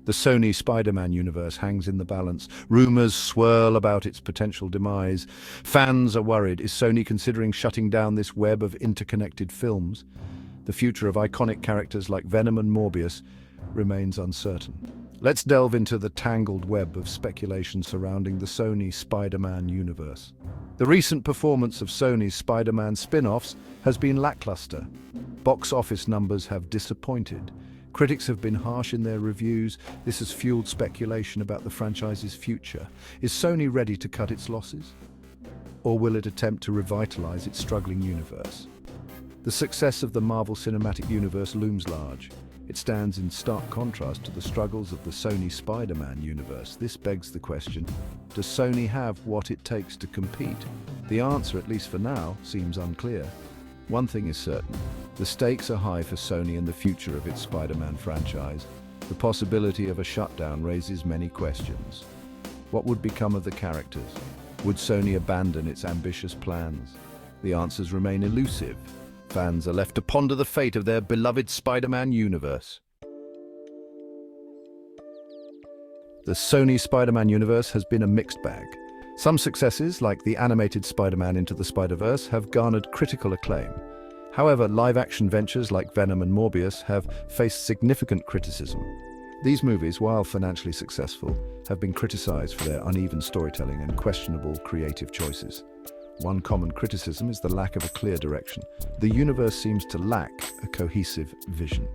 The Sony Spider-Man universe hangs in the balance. Rumors swirl about its potential demise. Fans are worried. Is Sony considering shutting down this web of interconnected films? The future of iconic characters like Venom and Morbius remains uncertain. Let's delve into the tangled web of speculation surrounding the Sony Spider-Man universe. The recent performance of Sony's Spider-Man spin-offs has been lackluster. Box office numbers have disappointed. Critics have been harsh in their reviews. This has fueled speculation about the franchise's future. Is Sony ready to cut its losses? Or will it attempt to revitalize its struggling universe? The success of the Marvel Cinematic Universe looms large. It stands in stark contrast to the struggles of the Sony Spider-Man universe. This begs the question, does Sony have what it takes to compete? The answer, at least for now, seems unclear. One thing is certain, the stakes are high for Sony and the future of its Spider-Man franchise. The possibility of a shutdown raises many questions. What would become of the characters? Would Sony abandon its ambitious plans? The answers remain elusive. Fans are left to ponder the fate of their beloved Spider-Man universe. The Sony Spider-Man universe has been a mixed bag. Some successes, like the animated Spider-Man Into the Spider-Verse, have garnered critical acclaim. However, live-action ventures like Venom and Morbius have faced significant criticism. These movies, while financially successful, have been criticized for their uneven storytelling and questionable creative choices. One common criticism is the lack of a clear direction. The universe seems to lack a cohesive vision.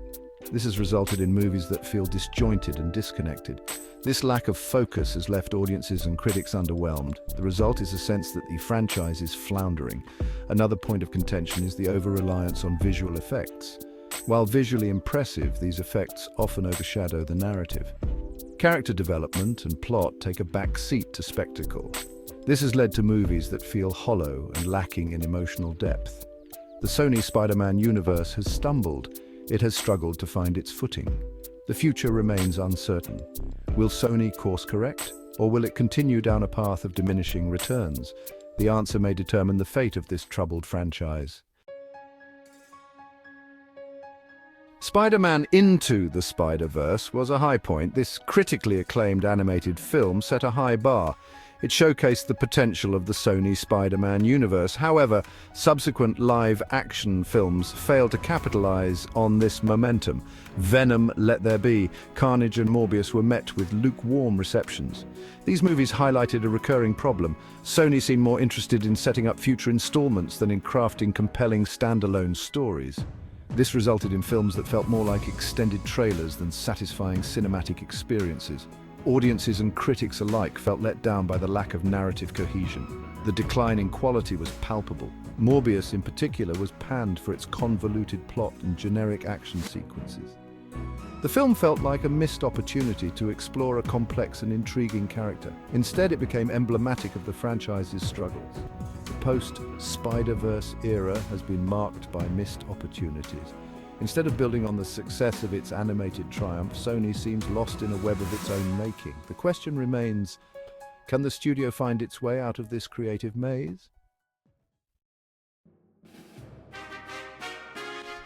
This has resulted in movies that feel disjointed and disconnected. This lack of focus has left audiences and critics underwhelmed. The result is a sense that the franchise is floundering. Another point of contention is the over-reliance on visual effects. While visually impressive, these effects often overshadow the narrative. Character development and plot take a back seat to spectacle. This has led to movies that feel hollow and lacking in emotional depth. The Sony Spider-Man universe has stumbled. It has struggled to find its footing. The future remains uncertain. Will Sony course correct, or will it continue down a path of diminishing returns? The answer may determine the fate of this troubled franchise. Spider-Man Into the Spider-Verse was a high point. This critically acclaimed animated film set a high bar. It showcased the potential of the Sony Spider-Man universe. However, subsequent live-action films failed to capitalize on this momentum. Venom, Let There Be, Carnage and Morbius were met with lukewarm receptions. These movies highlighted a recurring problem. Sony seemed more interested in setting up future installments than in crafting compelling standalone stories. This resulted in films that felt more like extended trailers than satisfying cinematic experiences. Audiences and critics alike felt let down by the lack of narrative cohesion. The decline in quality was palpable. Morbius, in particular, was panned for its convoluted plot and generic action sequences. The film felt like a missed opportunity to explore a complex and intriguing character. Instead, it became emblematic of the franchise's struggles. The post-Spider-Verse era has been marked by missed opportunities. Instead of building on the success of its animated triumph, Sony seems lost in a web of its own making. The question remains, can the studio find its way out of this creative maze?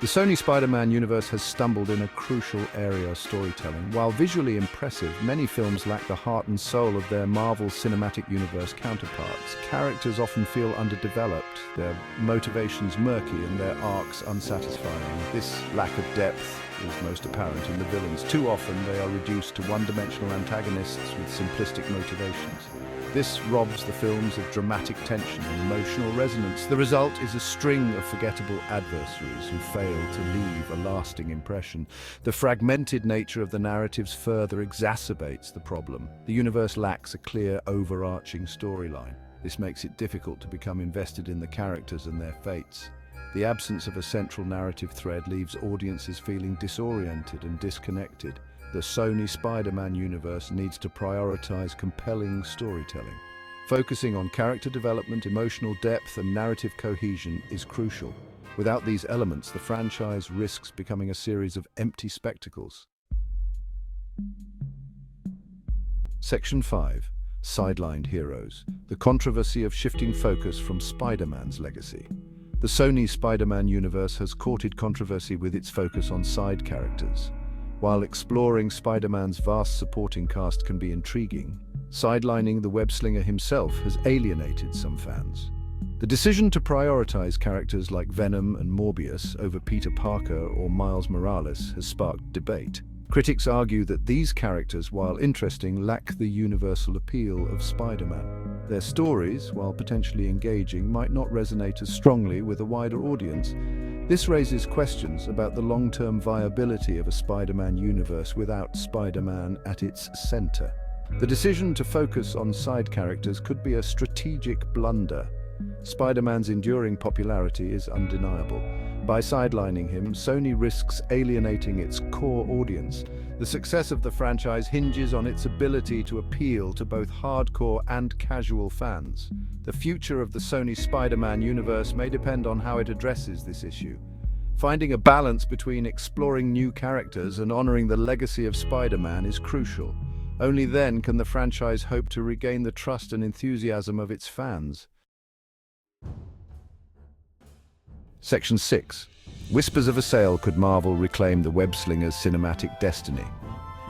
The Sony Spider-Man universe has stumbled in a crucial area of storytelling. While visually impressive, many films lack the heart and soul of their Marvel Cinematic Universe counterparts. Characters often feel underdeveloped, their motivations murky and their arcs unsatisfying. This lack of depth is most apparent in the villains. Too often they are reduced to one-dimensional antagonists with simplistic motivations. This robs the films of dramatic tension and emotional resonance. The result is a string of forgettable adversaries who fail to leave a lasting impression. The fragmented nature of the narratives further exacerbates the problem. The universe lacks a clear, overarching storyline. This makes it difficult to become invested in the characters and their fates. The absence of a central narrative thread leaves audiences feeling disoriented and disconnected. The Sony Spider-Man universe needs to prioritize compelling storytelling. Focusing on character development, emotional depth, and narrative cohesion is crucial. Without these elements, the franchise risks becoming a series of empty spectacles. Section 5. Sidelined Heroes. The controversy of shifting focus from Spider-Man's legacy. The Sony Spider-Man universe has courted controversy with its focus on side characters. While exploring Spider-Man's vast supporting cast can be intriguing, sidelining the Web-Slinger himself has alienated some fans. The decision to prioritize characters like Venom and Morbius over Peter Parker or Miles Morales has sparked debate. Critics argue that these characters, while interesting, lack the universal appeal of Spider-Man. Their stories, while potentially engaging, might not resonate as strongly with a wider audience. This raises questions about the long-term viability of a Spider-Man universe without Spider-Man at its center. The decision to focus on side characters could be a strategic blunder. Spider-Man's enduring popularity is undeniable. By sidelining him, Sony risks alienating its core audience. The success of the franchise hinges on its ability to appeal to both hardcore and casual fans. The future of the Sony Spider-Man universe may depend on how it addresses this issue. Finding a balance between exploring new characters and honoring the legacy of Spider-Man is crucial. Only then can the franchise hope to regain the trust and enthusiasm of its fans. Section 6. Whispers of a sale: could Marvel reclaim the Web-Slinger's cinematic destiny?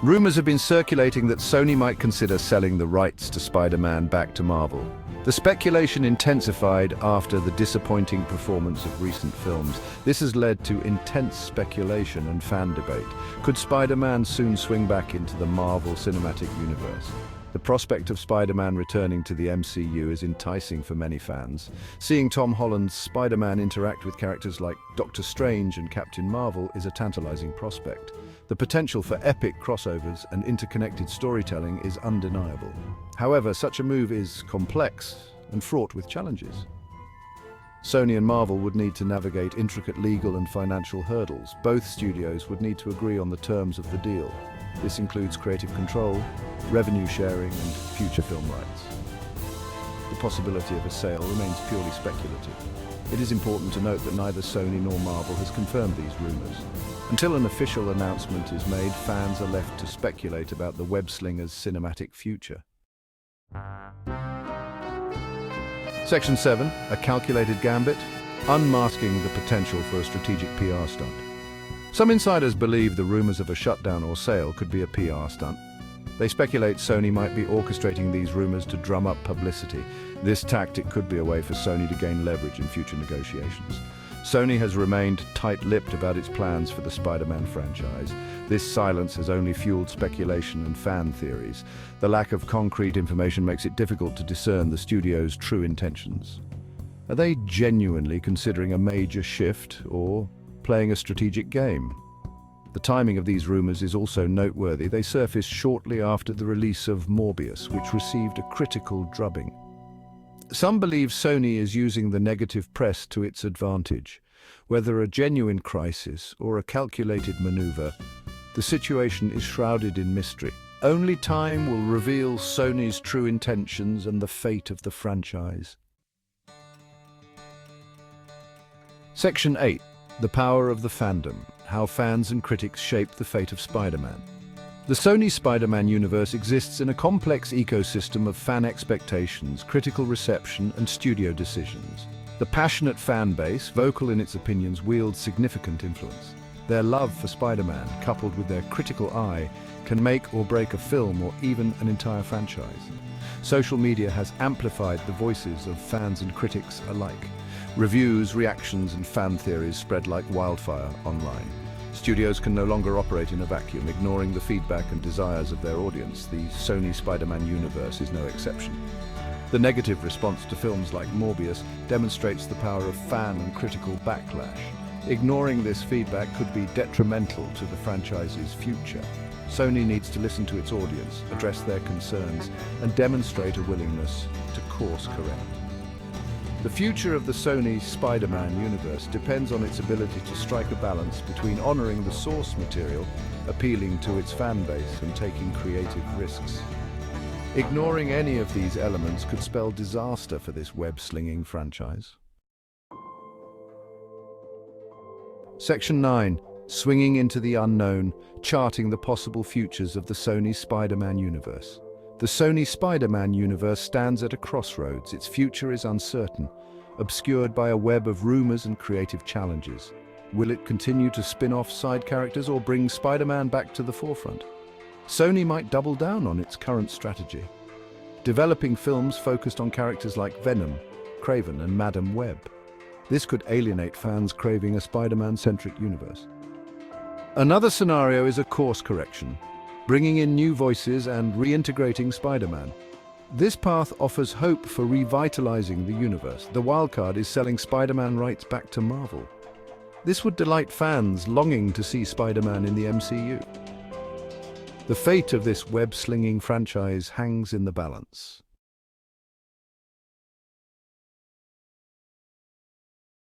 Rumors have been circulating that Sony might consider selling the rights to Spider-Man back to Marvel. The speculation intensified after the disappointing performance of recent films. This has led to intense speculation and fan debate. Could Spider-Man soon swing back into the Marvel Cinematic Universe? The prospect of Spider-Man returning to the MCU is enticing for many fans. Seeing Tom Holland's Spider-Man interact with characters like Doctor Strange and Captain Marvel is a tantalizing prospect. The potential for epic crossovers and interconnected storytelling is undeniable. However, such a move is complex and fraught with challenges. Sony and Marvel would need to navigate intricate legal and financial hurdles. Both studios would need to agree on the terms of the deal. This includes creative control, revenue sharing, and future film rights. The possibility of a sale remains purely speculative. It is important to note that neither Sony nor Marvel has confirmed these rumors. Until an official announcement is made, fans are left to speculate about the Web-Slinger's cinematic future. Section 7. A calculated gambit: unmasking the potential for a strategic PR stunt. Some insiders believe the rumors of a shutdown or sale could be a PR stunt. They speculate Sony might be orchestrating these rumors to drum up publicity. This tactic could be a way for Sony to gain leverage in future negotiations. Sony has remained tight-lipped about its plans for the Spider-Man franchise. This silence has only fueled speculation and fan theories. The lack of concrete information makes it difficult to discern the studio's true intentions. Are they genuinely considering a major shift, or playing a strategic game? The timing of these rumors is also noteworthy. They surfaced shortly after the release of Morbius, which received a critical drubbing. Some believe Sony is using the negative press to its advantage. Whether a genuine crisis or a calculated maneuver, the situation is shrouded in mystery. Only time will reveal Sony's true intentions and the fate of the franchise. Section 8. The power of the fandom: how fans and critics shape the fate of Spider-Man. The Sony Spider-Man universe exists in a complex ecosystem of fan expectations, critical reception, and studio decisions. The passionate fan base, vocal in its opinions, wields significant influence. Their love for Spider-Man, coupled with their critical eye, can make or break a film or even an entire franchise. Social media has amplified the voices of fans and critics alike. Reviews, reactions, and fan theories spread like wildfire online. Studios can no longer operate in a vacuum, ignoring the feedback and desires of their audience. The Sony Spider-Man universe is no exception. The negative response to films like Morbius demonstrates the power of fan and critical backlash. Ignoring this feedback could be detrimental to the franchise's future. Sony needs to listen to its audience, address their concerns, and demonstrate a willingness to course correct. The future of the Sony Spider-Man universe depends on its ability to strike a balance between honoring the source material, appealing to its fan base, and taking creative risks. Ignoring any of these elements could spell disaster for this web-slinging franchise. Section 9. Swinging into the unknown, charting the possible futures of the Sony Spider-Man universe. The Sony Spider-Man universe stands at a crossroads. Its future is uncertain, obscured by a web of rumors and creative challenges. Will it continue to spin off side characters or bring Spider-Man back to the forefront? Sony might double down on its current strategy, developing films focused on characters like Venom, Kraven, and Madam Web. This could alienate fans craving a Spider-Man-centric universe. Another scenario is a course correction, bringing in new voices and reintegrating Spider-Man. This path offers hope for revitalizing the universe. The wildcard is selling Spider-Man rights back to Marvel. This would delight fans longing to see Spider-Man in the MCU. The fate of this web-slinging franchise hangs in the balance.